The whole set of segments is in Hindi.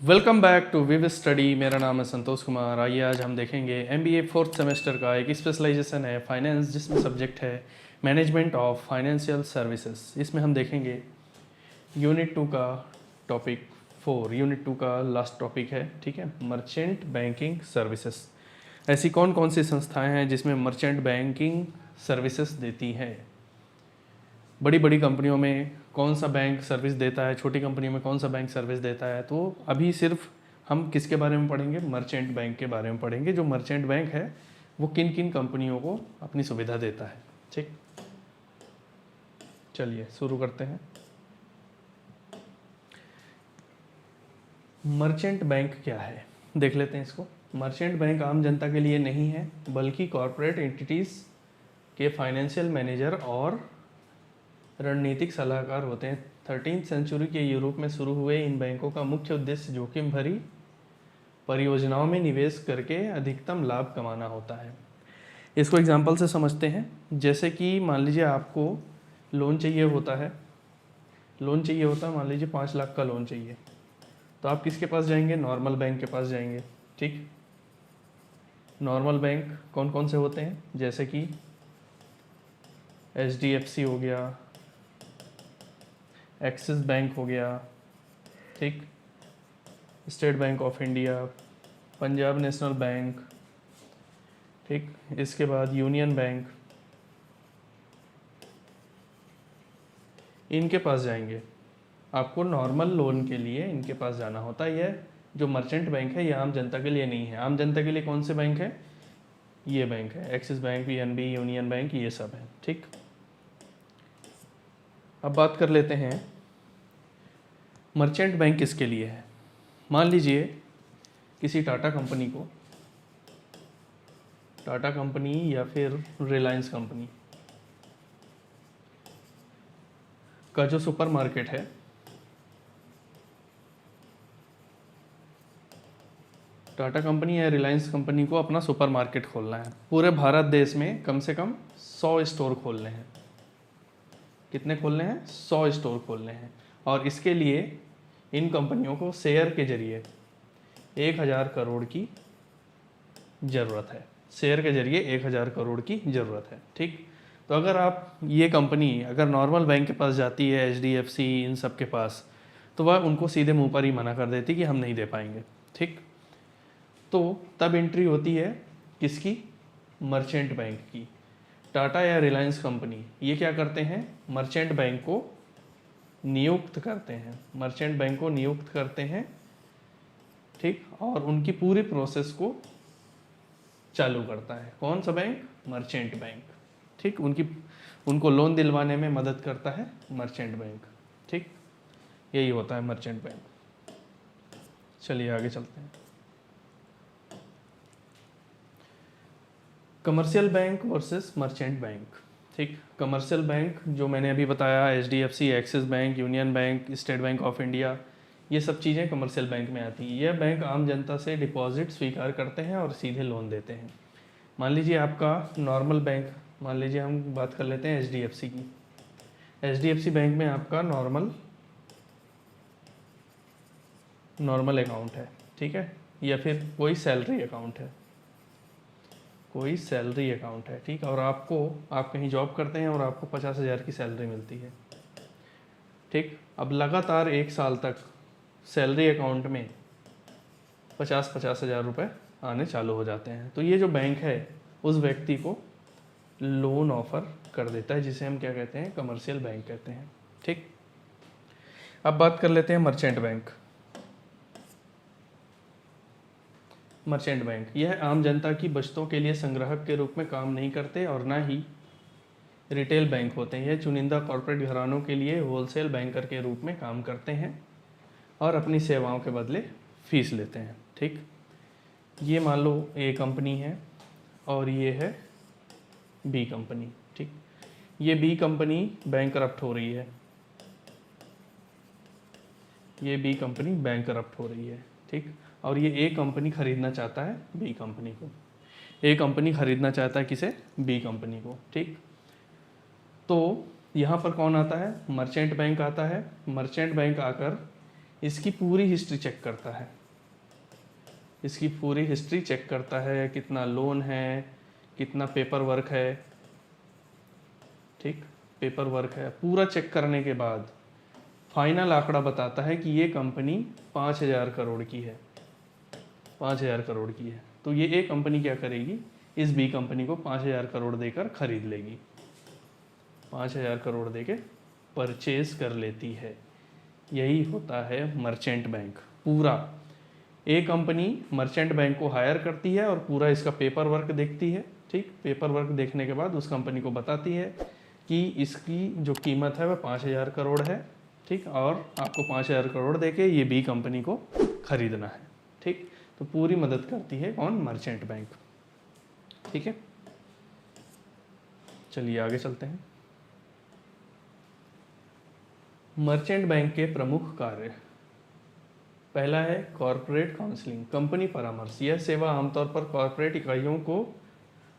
Welcome back to Viv study. मेरा नाम है संतोष कुमार। आइए आज हम देखेंगे एमबीए फोर्थ सेमेस्टर का एक स्पेशलाइजेशन है फाइनेंस, जिसमें सब्जेक्ट है मैनेजमेंट ऑफ फाइनेंशियल सर्विसेज। इसमें हम देखेंगे यूनिट 2 का टॉपिक 4। यूनिट 2 का लास्ट टॉपिक है, ठीक है, मर्चेंट बैंकिंग सर्विसेज। ऐसी कौन कौन सी संस्थाएं हैं जिसमें मर्चेंट बैंकिंग सर्विसेज देती हैं। बड़ी बड़ी कंपनियों में कौन सा बैंक सर्विस देता है, छोटी कंपनियों में कौन सा बैंक सर्विस देता है। तो अभी सिर्फ हम किसके बारे में पढ़ेंगे, मर्चेंट बैंक के बारे में पढ़ेंगे। जो मर्चेंट बैंक है वो किन किन कंपनियों को अपनी सुविधा देता है। ठीक, चलिए शुरू करते हैं। मर्चेंट बैंक क्या है, देख लेते हैं इसको। मर्चेंट बैंक आम जनता के लिए नहीं है, बल्कि कॉरपोरेट एंटिटीज़ के फाइनेंशियल मैनेजर और रणनीतिक सलाहकार होते हैं। 13वीं सेंचुरी के यूरोप में शुरू हुए इन बैंकों का मुख्य उद्देश्य जोखिम भरी परियोजनाओं में निवेश करके अधिकतम लाभ कमाना होता है। इसको एग्जांपल से समझते हैं। जैसे कि मान लीजिए आपको लोन चाहिए होता है, मान लीजिए 5 लाख का लोन चाहिए, तो आप किसके पास जाएंगे, नॉर्मल बैंक के पास जाएंगे। ठीक, नॉर्मल बैंक कौन कौन से होते हैं, जैसे कि HDFC हो गया, एक्सिस बैंक हो गया, ठीक, state bank of India, Punjab national bank, ठीक, इसके बाद यूनियन बैंक, इनके पास जाएंगे। आपको नॉर्मल लोन के लिए इनके पास जाना होता है। यह जो मर्चेंट बैंक है ये आम जनता के लिए नहीं है। आम जनता के लिए कौन से बैंक है, ये बैंक है, axis bank, PNB, union bank, ये सब है। ठीक, अब बात कर लेते हैं मर्चेंट बैंक किसके लिए है। मान लीजिए किसी टाटा कंपनी या फिर रिलायंस कंपनी का जो सुपरमार्केट है, टाटा कंपनी या रिलायंस कंपनी को अपना सुपरमार्केट खोलना है। पूरे भारत देश में कम से कम 100 स्टोर खोलने हैं। कितने खोलने हैं, 100 स्टोर खोलने हैं। और इसके लिए इन कंपनियों को शेयर के जरिए 1000 करोड़ की ज़रूरत है। शेयर के जरिए 1000 करोड़ की ज़रूरत है। ठीक, तो अगर आप ये कंपनी अगर नॉर्मल बैंक के पास जाती है, HDFC, इन सब के पास, तो वह उनको सीधे मुंह पर ही मना कर देती कि हम नहीं दे पाएंगे। ठीक, तो तब एंट्री होती है किसकी, मर्चेंट बैंक की। टाटा या रिलायंस कंपनी ये क्या करते हैं, मर्चेंट बैंक को नियुक्त करते हैं। ठीक, और उनकी पूरी प्रोसेस को चालू करता है। कौन सा बैंक, मर्चेंट बैंक। ठीक, उनको लोन दिलवाने में मदद करता है मर्चेंट बैंक। ठीक, यही होता है मर्चेंट बैंक। चलिए आगे चलते हैं। Commercial bank versus merchant bank. ठीक, कमर्शियल बैंक जो मैंने अभी बताया, HDFC, axis bank, union bank, state bank of India, ये सब चीज़ें कमर्शियल बैंक में आती हैं। यह बैंक आम जनता से डिपॉजिट स्वीकार करते हैं और सीधे लोन देते हैं। मान लीजिए आपका नॉर्मल बैंक, मान लीजिए हम बात कर लेते हैं HDFC की। HDFC बैंक में आपका नॉर्मल अकाउंट है, ठीक है, या फिर कोई सैलरी अकाउंट है, ठीक, और आप कहीं जॉब करते हैं और आपको 50,000 की सैलरी मिलती है। ठीक, अब लगातार 1 साल तक सैलरी अकाउंट में 50,000 रुपये आने चालू हो जाते हैं। तो ये जो बैंक है उस व्यक्ति को लोन ऑफर कर देता है, जिसे हम क्या कहते हैं, कमर्शियल बैंक कहते हैं। ठीक, अब बात कर लेते हैं मर्चेंट बैंक। मर्चेंट बैंक यह आम जनता की बचतों के लिए संग्राहक के रूप में काम नहीं करते और ना ही रिटेल बैंक होते हैं। यह चुनिंदा कॉर्पोरेट घरानों के लिए होलसेल बैंकर के रूप में काम करते हैं और अपनी सेवाओं के बदले फीस लेते हैं। ठीक, ये मान लो A कंपनी है और ये है B कंपनी। ठीक, ये B कंपनी बैंकरप्ट हो रही है, ठीक, और ये A कंपनी खरीदना चाहता है B कंपनी को। A कंपनी खरीदना चाहता है किसे, B कंपनी को। ठीक, तो यहाँ पर कौन आता है, मर्चेंट बैंक आता है। मर्चेंट बैंक आकर इसकी पूरी हिस्ट्री चेक करता है, इसकी पूरी हिस्ट्री चेक करता है, कितना लोन है, कितना पेपर वर्क है, ठीक, पेपर वर्क है, पूरा चेक करने के बाद फाइनल आंकड़ा बताता है कि ये कंपनी 5,000 करोड़ की है, 5,000 करोड़ की है। तो ये ए कंपनी क्या करेगी, इस बी कंपनी को 5,000 करोड़ देकर खरीद लेगी, 5,000 करोड़ देके परचेज कर लेती है। यही होता है मर्चेंट बैंक। पूरा ए कंपनी मर्चेंट बैंक को हायर करती है और पूरा इसका पेपर वर्क देखती है, ठीक, पेपर वर्क देखने के बाद उस कंपनी को बताती है कि इसकी जो कीमत है वह 5,000 करोड़ है, ठीक, और आपको 5,000 करोड़ देके ये बी कंपनी को खरीदना है, ठीक। तो पूरी मदद करती है कौन, मर्चेंट बैंक, ठीक है। चलिए आगे चलते हैं। मर्चेंट बैंक के प्रमुख कार्य, पहला है कॉरपोरेट काउंसलिंग, कंपनी परामर्श। यह सेवा आमतौर पर कॉरपोरेट इकाइयों को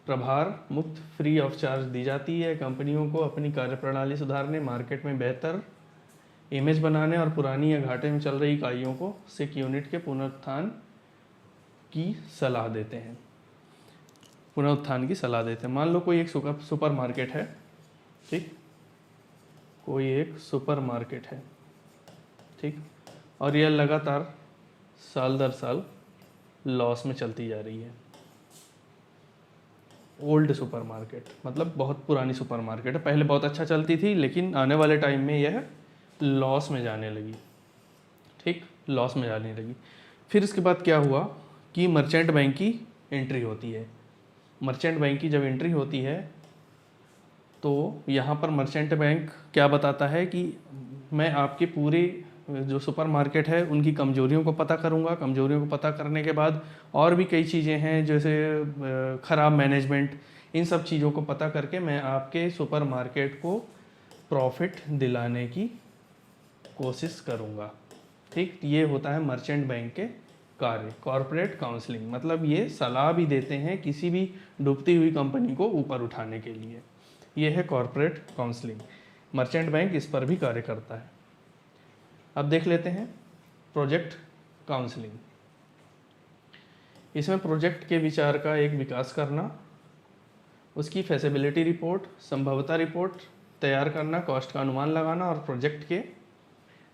प्रभार मुक्त फ्री ऑफ चार्ज दी जाती है। कंपनियों को अपनी कार्यप्रणाली सुधारने, मार्केट में बेहतर इमेज बनाने और पुरानी या घाटे में चल रही इकाइयों को सिक यूनिट के पुनरुत्थान की सलाह देते हैं, पुनरुत्थान की सलाह देते हैं। मान लो कोई एक सुपर मार्केट है, ठीक, कोई एक सुपर मार्केट है, ठीक, और यह लगातार साल दर साल लॉस में चलती जा रही है। ओल्ड सुपर मार्केट मतलब बहुत पुरानी सुपर मार्केट है, पहले बहुत अच्छा चलती थी लेकिन आने वाले टाइम में यह लॉस में जाने लगी, ठीक, लॉस में जाने लगी। फिर इसके बाद क्या हुआ कि मर्चेंट बैंक की एंट्री होती है। मर्चेंट बैंक की जब एंट्री होती है तो यहाँ पर मर्चेंट बैंक क्या बताता है कि मैं आपके पूरे जो सुपर मार्केट है उनकी कमजोरियों को पता करूँगा। कमजोरियों को पता करने के बाद और भी कई चीज़ें हैं जैसे ख़राब मैनेजमेंट, इन सब चीज़ों को पता करके मैं आपके सुपर मार्केट को प्रॉफिट दिलाने की कोशिश करूँगा, ठीक। ये होता है मर्चेंट बैंक के कार्य। कॉरपोरेट काउंसलिंग मतलब ये सलाह भी देते हैं किसी भी डूबती हुई कंपनी को ऊपर उठाने के लिए। ये है कॉरपोरेट काउंसलिंग। मर्चेंट बैंक इस पर भी कार्य करता है। अब देख लेते हैं प्रोजेक्ट काउंसलिंग। इसमें प्रोजेक्ट के विचार का एक विकास करना, उसकी फैसिबिलिटी रिपोर्ट, संभवता रिपोर्ट तैयार करना, कॉस्ट का अनुमान लगाना और प्रोजेक्ट के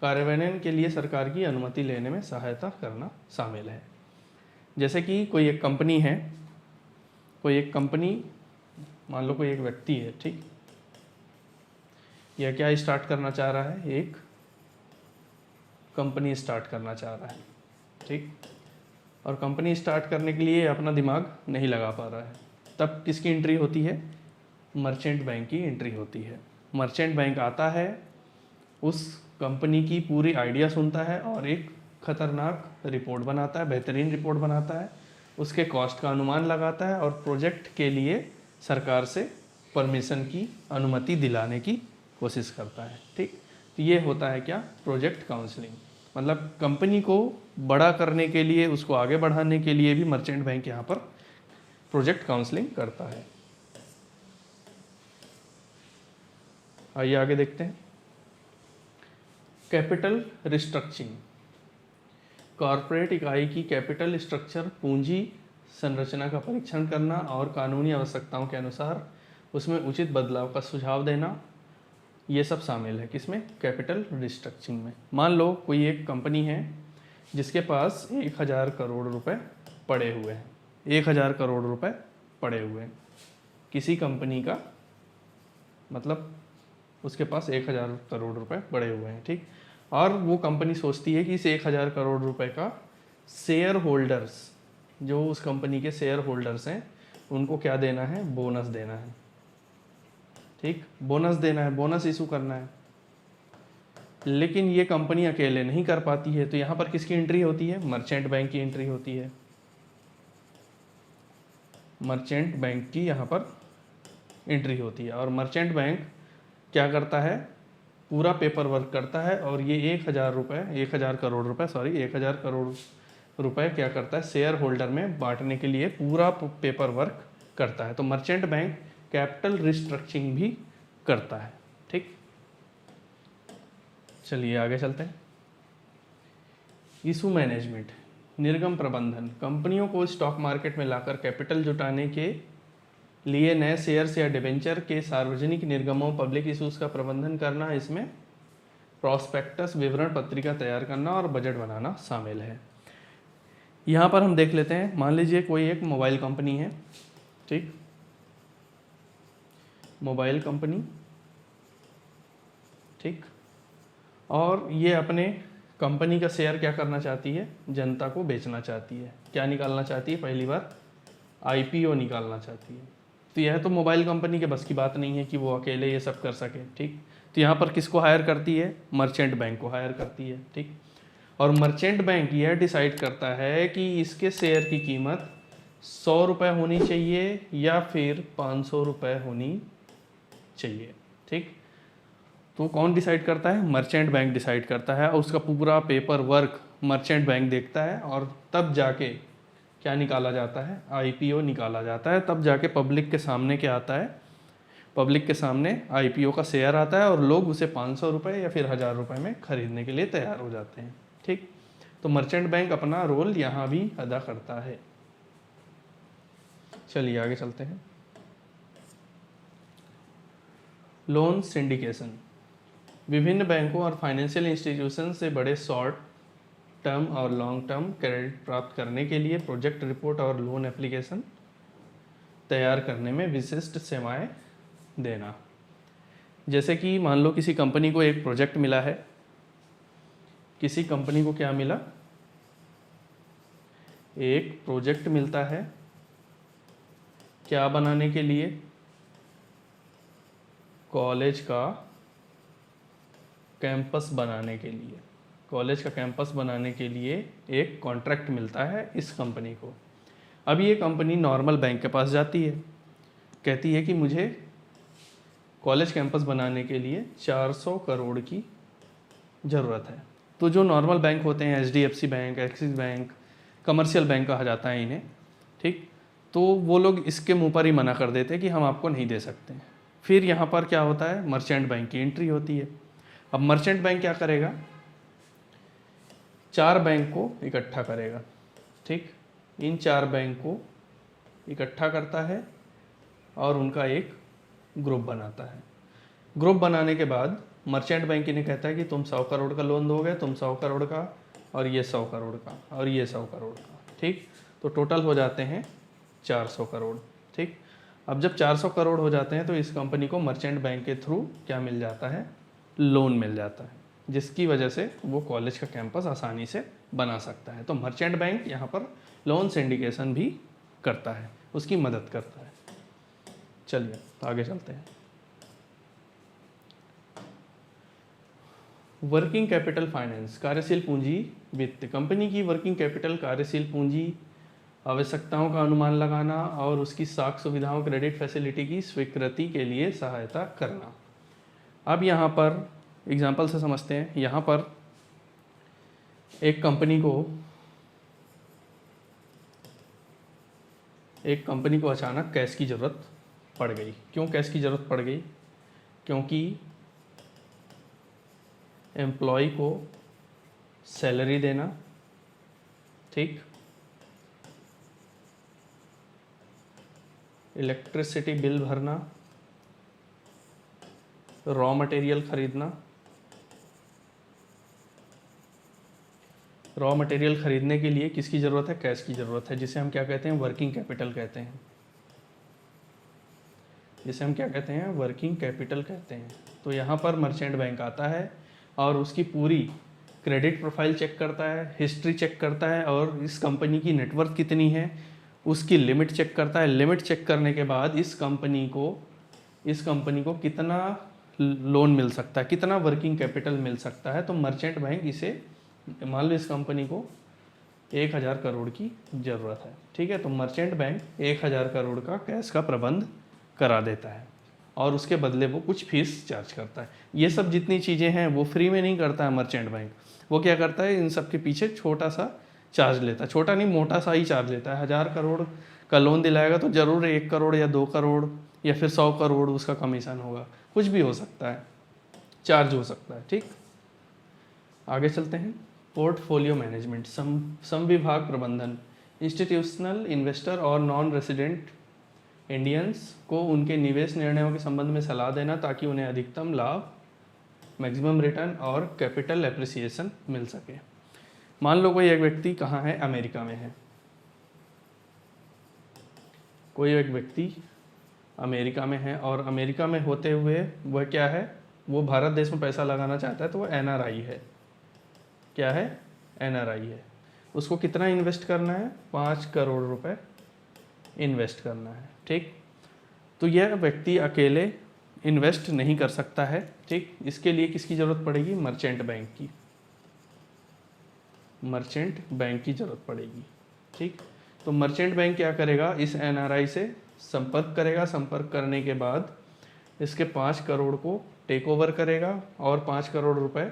कार्यान्वयन के लिए सरकार की अनुमति लेने में सहायता करना शामिल है। जैसे कि कोई एक कंपनी है, कोई एक कंपनी, मान लो कोई एक व्यक्ति है, ठीक, यह क्या स्टार्ट करना चाह रहा है, एक कंपनी स्टार्ट करना चाह रहा है, ठीक, और कंपनी स्टार्ट करने के लिए अपना दिमाग नहीं लगा पा रहा है। तब किसकी एंट्री होती है, मर्चेंट बैंक की एंट्री होती है। मर्चेंट बैंक आता है, उस कंपनी की पूरी आइडिया सुनता है और एक खतरनाक रिपोर्ट बनाता है, बेहतरीन रिपोर्ट बनाता है, उसके कॉस्ट का अनुमान लगाता है और प्रोजेक्ट के लिए सरकार से परमिशन की अनुमति दिलाने की कोशिश करता है, ठीक। तो ये होता है क्या, प्रोजेक्ट काउंसलिंग। मतलब कंपनी को बड़ा करने के लिए, उसको आगे बढ़ाने के लिए भी मर्चेंट बैंक यहाँ पर प्रोजेक्ट काउंसलिंग करता है। आइए आगे देखते हैं। कैपिटल रिस्ट्रक्चरिंग, कॉरपोरेट इकाई की कैपिटल स्ट्रक्चर, पूंजी संरचना का परीक्षण करना और कानूनी आवश्यकताओं के अनुसार उसमें उचित बदलाव का सुझाव देना, ये सब शामिल है किसमें, कैपिटल रिस्ट्रक्चरिंग में। मान लो कोई एक कंपनी है जिसके पास 1,000 करोड़ रुपए पड़े हुए हैं, 1,000 करोड़ रुपए पड़े हुए हैं किसी कंपनी का, मतलब उसके पास 1,000 करोड़ रुपए पड़े हुए हैं, ठीक। और वो कंपनी सोचती है कि इस 1,000 करोड़ रुपए का शेयर होल्डर्स, जो उस कंपनी के शेयर होल्डर्स हैं, उनको क्या देना है, बोनस देना है, ठीक, बोनस देना है, बोनस इशू करना है। लेकिन ये कंपनी अकेले नहीं कर पाती है, तो यहाँ पर किसकी एंट्री होती है, मर्चेंट बैंक की एंट्री होती है। मर्चेंट बैंक की यहाँ पर एंट्री होती है और मर्चेंट बैंक क्या करता है, पूरा पेपर वर्क करता है और ये 1,000 करोड़ रुपए क्या करता है, शेयर होल्डर में बांटने के लिए पूरा पेपर वर्क करता है। तो मर्चेंट बैंक कैपिटल रिस्ट्रक्चरिंग भी करता है, ठीक। चलिए आगे चलते हैं। इशू मैनेजमेंट, निर्गम प्रबंधन, कंपनियों को स्टॉक मार्केट में लाकर कैपिटल जुटाने के लिए नए शेयर्स या डिबेंचर के सार्वजनिक निर्गमों पब्लिक इशूज़ का प्रबंधन करना, इसमें प्रॉस्पेक्टस विवरण पत्रिका तैयार करना और बजट बनाना शामिल है। यहाँ पर हम देख लेते हैं, मान लीजिए कोई एक मोबाइल कंपनी है, ठीक, मोबाइल कंपनी, ठीक, और ये अपने कंपनी का शेयर क्या करना चाहती है, जनता को बेचना चाहती है। क्या निकालना चाहती है, पहली बार आईपीओ निकालना चाहती है। तो यह तो मोबाइल कंपनी के बस की बात नहीं है कि वो अकेले ये सब कर सके, ठीक। तो यहाँ पर किसको हायर करती है, मर्चेंट बैंक को हायर करती है, ठीक। और मर्चेंट बैंक यह डिसाइड करता है कि इसके शेयर की कीमत 100 रुपये होनी चाहिए या फिर 500 रुपये होनी चाहिए, ठीक। तो कौन डिसाइड करता है, मर्चेंट बैंक डिसाइड करता है, और उसका पूरा पेपर वर्क मर्चेंट बैंक देखता है, और तब जाके क्या निकाला जाता है, आईपीओ निकाला जाता है। तब जाके पब्लिक के सामने क्या आता है, पब्लिक के सामने आईपीओ का शेयर आता है, और लोग उसे 500 रुपये या फिर 1000 रुपये में खरीदने के लिए तैयार हो जाते हैं, ठीक। तो मर्चेंट बैंक अपना रोल यहाँ भी अदा करता है। चलिए आगे चलते हैं। लोन सिंडिकेशन, विभिन्न बैंकों और फाइनेंशियल इंस्टीट्यूशन से बड़े शॉर्ट टर्म और लॉन्ग टर्म क्रेडिट प्राप्त करने के लिए प्रोजेक्ट रिपोर्ट और लोन एप्लीकेशन तैयार करने में विशिष्ट सेवाएं देना। जैसे कि मान लो किसी कंपनी को एक प्रोजेक्ट मिला है, किसी कंपनी को क्या मिला, एक प्रोजेक्ट मिलता है, क्या बनाने के लिए, कॉलेज का कैंपस बनाने के लिए, कॉलेज का कैंपस बनाने के लिए एक कॉन्ट्रैक्ट मिलता है इस कंपनी को। अब ये कंपनी नॉर्मल बैंक के पास जाती है, कहती है कि मुझे कॉलेज कैंपस बनाने के लिए 400 करोड़ की ज़रूरत है। तो जो नॉर्मल बैंक होते हैं, HDFC bank, axis bank, commercial bank कहा जाता है इन्हें, ठीक, तो वो लोग इसके मुंह पर ही मना कर देते हैं कि हम आपको नहीं दे सकते। फिर यहाँ पर क्या होता है, मर्चेंट बैंक की एंट्री होती है। अब मर्चेंट बैंक क्या करेगा, 4 बैंक को इकट्ठा करेगा, ठीक, इन 4 बैंक को इकट्ठा करता है और उनका एक ग्रुप बनाता है। ग्रुप बनाने के बाद मर्चेंट बैंक इन्हें कहता है कि तुम 100 करोड़ का लोन दोगे, तुम 100 करोड़ का, और ये 100 करोड़ का, और ये 100 करोड़ का, ठीक। तो टोटल हो जाते हैं 400 करोड़, ठीक। अब जब 400 करोड़ हो जाते हैं तो इस कंपनी को मर्चेंट बैंक के थ्रू क्या मिल जाता है, लोन मिल जाता है, जिसकी वजह से वो कॉलेज का कैंपस आसानी से बना सकता है। तो मर्चेंट बैंक यहाँ पर लोन सिंडिकेशन भी करता है, उसकी मदद करता है। चलिए तो आगे चलते हैं। वर्किंग कैपिटल फाइनेंस, कार्यशील पूंजी वित्त, कंपनी की वर्किंग कैपिटल कार्यशील पूंजी आवश्यकताओं का अनुमान लगाना और उसकी साख सुविधाओं क्रेडिट फैसिलिटी की स्वीकृति के लिए सहायता करना। अब यहाँ पर एग्जाम्पल से समझते हैं। यहाँ पर एक कंपनी को अचानक कैश की ज़रूरत पड़ गई। क्यों कैश की ज़रूरत पड़ गई? क्योंकि एम्प्लॉय को सैलरी देना, ठीक, इलेक्ट्रिसिटी बिल भरना, रॉ मटेरियल खरीदना, रॉ मटेरियल खरीदने के लिए किसकी ज़रूरत है? कैश की ज़रूरत है, जिसे हम क्या कहते हैं? वर्किंग कैपिटल कहते हैं। जिसे हम क्या कहते हैं? वर्किंग कैपिटल कहते हैं। तो यहाँ पर मर्चेंट बैंक आता है और उसकी पूरी क्रेडिट प्रोफाइल चेक करता है, हिस्ट्री चेक करता है, और इस कंपनी की नेटवर्थ कितनी है उसकी लिमिट चेक करता है। लिमिट चेक करने के बाद इस कंपनी को कितना लोन मिल सकता है, कितना वर्किंग कैपिटल मिल सकता है। तो मर्चेंट बैंक इसे, मान लो इस कंपनी को 1000 करोड़ की ज़रूरत है, ठीक है, तो मर्चेंट बैंक 1000 करोड़ का कैश का प्रबंध करा देता है और उसके बदले वो कुछ फीस चार्ज करता है। ये सब जितनी चीज़ें हैं वो फ्री में नहीं करता है मर्चेंट बैंक। वो क्या करता है, इन सब के पीछे छोटा सा चार्ज लेता है, छोटा नहीं मोटा सा ही चार्ज लेता है। 1000 करोड़ का लोन दिलाएगा तो ज़रूर 1 करोड़ या 2 करोड़ या फिर 100 करोड़ उसका कमीशन होगा, कुछ भी हो सकता है, चार्ज हो सकता है, ठीक। आगे चलते हैं। पोर्टफोलियो मैनेजमेंट, समविभाग प्रबंधन, इंस्टीट्यूशनल इन्वेस्टर और नॉन रेसिडेंट इंडियंस को उनके निवेश निर्णयों के संबंध में सलाह देना ताकि उन्हें अधिकतम लाभ, मैक्सिमम रिटर्न और कैपिटल एप्रिसिएशन मिल सके। मान लो कोई एक व्यक्ति कहाँ है, अमेरिका में है। कोई एक व्यक्ति अमेरिका में है और अमेरिका में होते हुए वह क्या है, वो भारत देश में पैसा लगाना चाहता है, तो वह एनआरआई है। क्या है? एनआरआई है। उसको कितना इन्वेस्ट करना है? 5 करोड़ रुपए इन्वेस्ट करना है। ठीक, तो यह व्यक्ति अकेले इन्वेस्ट नहीं कर सकता है। ठीक, इसके लिए किसकी ज़रूरत पड़ेगी? मर्चेंट बैंक की। मर्चेंट बैंक की ज़रूरत पड़ेगी। ठीक, तो मर्चेंट बैंक क्या करेगा? इस एनआरआई से संपर्क करेगा। संपर्क करने के बाद इसके 5 करोड़ को टेक ओवर करेगा और 5 करोड़ रुपए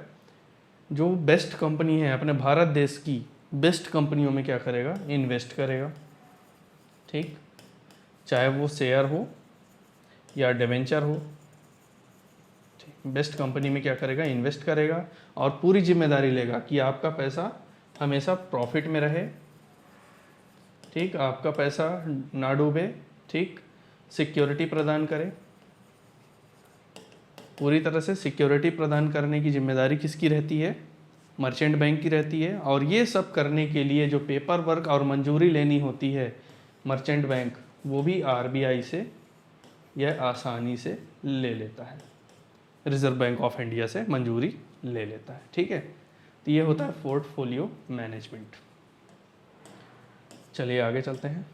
जो बेस्ट कंपनी है अपने भारत देश की बेस्ट कंपनियों में क्या करेगा? इन्वेस्ट करेगा। ठीक, चाहे वो शेयर हो या डिवेंचर हो, ठीक, बेस्ट कंपनी में क्या करेगा? इन्वेस्ट करेगा और पूरी जिम्मेदारी लेगा कि आपका पैसा हमेशा प्रॉफिट में रहे। ठीक, आपका पैसा ना डूबे। ठीक, सिक्योरिटी प्रदान करे। पूरी तरह से सिक्योरिटी प्रदान करने की जिम्मेदारी किसकी रहती है? मर्चेंट बैंक की रहती है। और ये सब करने के लिए जो पेपर वर्क और मंजूरी लेनी होती है मर्चेंट बैंक, वो भी आरबीआई से यह आसानी से ले लेता है, रिजर्व बैंक ऑफ इंडिया से मंजूरी ले लेता है। ठीक है, तो ये होता है पोर्टफोलियो मैनेजमेंट। चलिए आगे चलते हैं।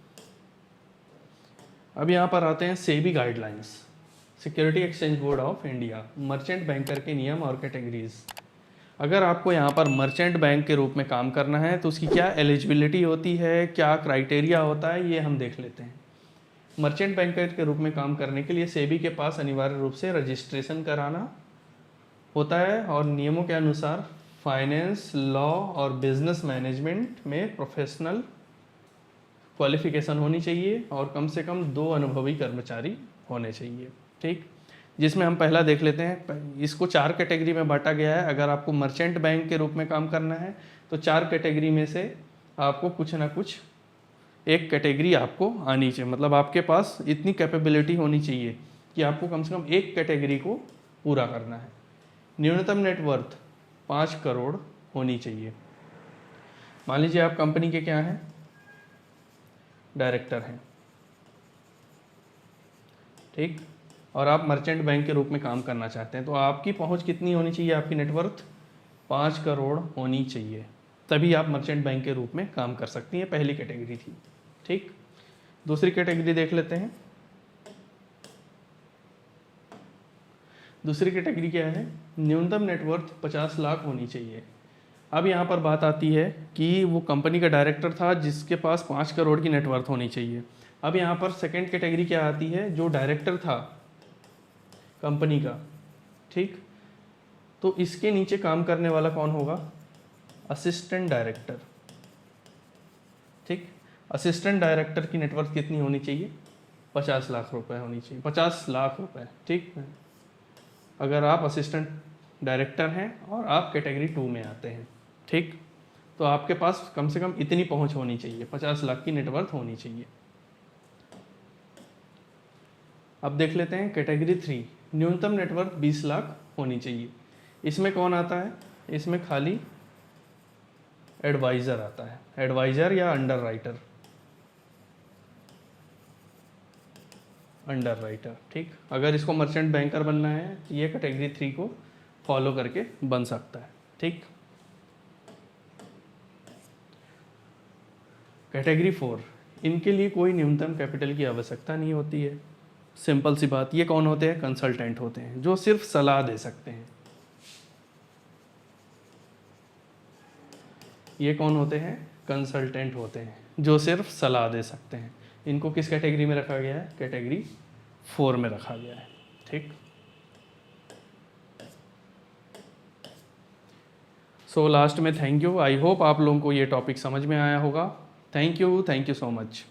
अब यहाँ पर आते हैं SEBI guidelines, security exchange board of India, merchant banker के नियम और कैटेगरीज। अगर आपको यहाँ पर मर्चेंट बैंक के रूप में काम करना है तो उसकी क्या एलिजिबिलिटी होती है, क्या क्राइटेरिया होता है, ये हम देख लेते हैं। मर्चेंट बैंकर के रूप में काम करने के लिए सेबी के पास अनिवार्य रूप से रजिस्ट्रेशन कराना होता है और नियमों के अनुसार फाइनेंस, लॉ और बिजनेस मैनेजमेंट में प्रोफेशनल क्वालिफिकेशन होनी चाहिए और कम से कम 2 अनुभवी कर्मचारी होने चाहिए। ठीक, जिसमें हम पहला देख लेते हैं। इसको 4 कैटेगरी में बांटा गया है। अगर आपको मर्चेंट बैंक के रूप में काम करना है तो 4 कैटेगरी में से आपको कुछ ना कुछ एक कैटेगरी आपको आनी चाहिए। मतलब आपके पास इतनी कैपेबिलिटी होनी चाहिए कि आपको कम से कम एक कैटेगरी को पूरा करना है। न्यूनतम नेटवर्थ 5 करोड़ होनी चाहिए। मान लीजिए आप कंपनी के क्या हैं? डायरेक्टर हैं। ठीक, और आप मर्चेंट बैंक के रूप में काम करना चाहते हैं तो आपकी पहुंच कितनी होनी चाहिए? आपकी नेटवर्थ 5 करोड़ होनी चाहिए, तभी आप मर्चेंट बैंक के रूप में काम कर सकती हैं। पहली कैटेगरी थी। ठीक, दूसरी कैटेगरी देख लेते हैं। दूसरी कैटेगरी क्या है? न्यूनतम नेटवर्थ 50 लाख होनी चाहिए। अब यहाँ पर बात आती है कि वो कंपनी का डायरेक्टर था जिसके पास 5 करोड़ की नेटवर्थ होनी चाहिए। अब यहाँ पर सेकंड कैटेगरी क्या आती है? जो डायरेक्टर था कंपनी का। ठीक, तो इसके नीचे काम करने वाला कौन होगा? Assistant director. ठीक, असिस्टेंट डायरेक्टर की नेटवर्थ कितनी होनी चाहिए? 50 लाख रुपए होनी चाहिए। 50 लाख रुपए। ठीक, अगर आप असिस्टेंट डायरेक्टर हैं और आप कैटेगरी 2 में आते हैं। ठीक, तो आपके पास कम से कम इतनी पहुंच होनी चाहिए, 50 लाख की नेटवर्थ होनी चाहिए। अब देख लेते हैं कैटेगरी 3, न्यूनतम नेटवर्थ 20 लाख होनी चाहिए। इसमें कौन आता है? इसमें खाली एडवाइज़र आता है, एडवाइज़र या अंडर राइटर। Under writer. ठीक, अगर इसको मर्चेंट बैंकर बनना है तो ये कैटेगरी 3 को फॉलो करके बन सकता है। ठीक, कैटेगरी 4, इनके लिए कोई न्यूनतम कैपिटल की आवश्यकता नहीं होती है। सिंपल सी बात। ये कौन होते हैं? कंसल्टेंट होते हैं जो सिर्फ सलाह दे सकते हैं। ये कौन होते हैं? कंसल्टेंट होते हैं जो सिर्फ सलाह दे सकते हैं। इनको किस कैटेगरी में रखा गया है? कैटेगरी 4 में रखा गया है। ठीक, सो लास्ट में थैंक यू। आई होप आप लोगों को ये टॉपिक समझ में आया होगा। Thank you so much.